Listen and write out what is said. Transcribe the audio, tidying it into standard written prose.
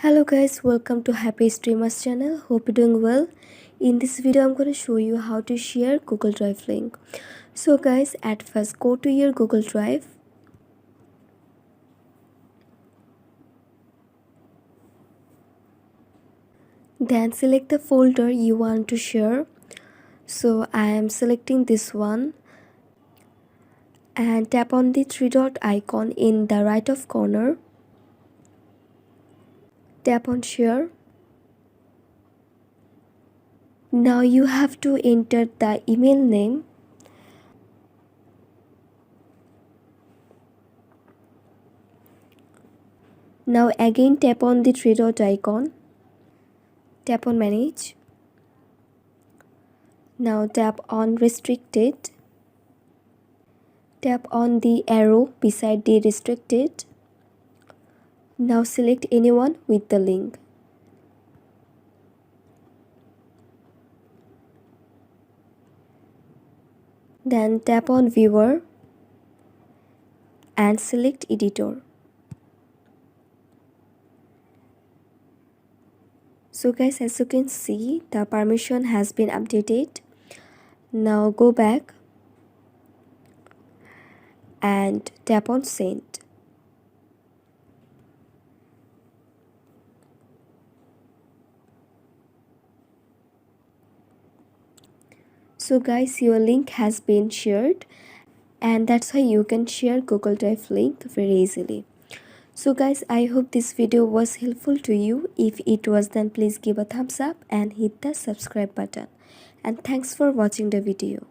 Hello guys, welcome to Happy Streamers channel. Hope you're doing well. In this video I'm going to show you how to share Google Drive link. So guys, at first go to your Google Drive. Then select the folder you want to share. So I am selecting this one and tap on the three dot icon in the right of corner. Tap on share. Now you have to enter the email name. Now again tap on the three dot icon. Tap on manage. Now tap on restricted. Tap on the arrow beside the restricted. Now select anyone with the link. Then tap on viewer and select editor. So guys, as you can see, the permission has been updated. Now go back and tap on send. So guys, your link has been shared, and that's how you can share Google Drive link very easily. So guys, I hope this video was helpful to you. If it was, then please give a thumbs up and hit the subscribe button. And thanks for watching the video.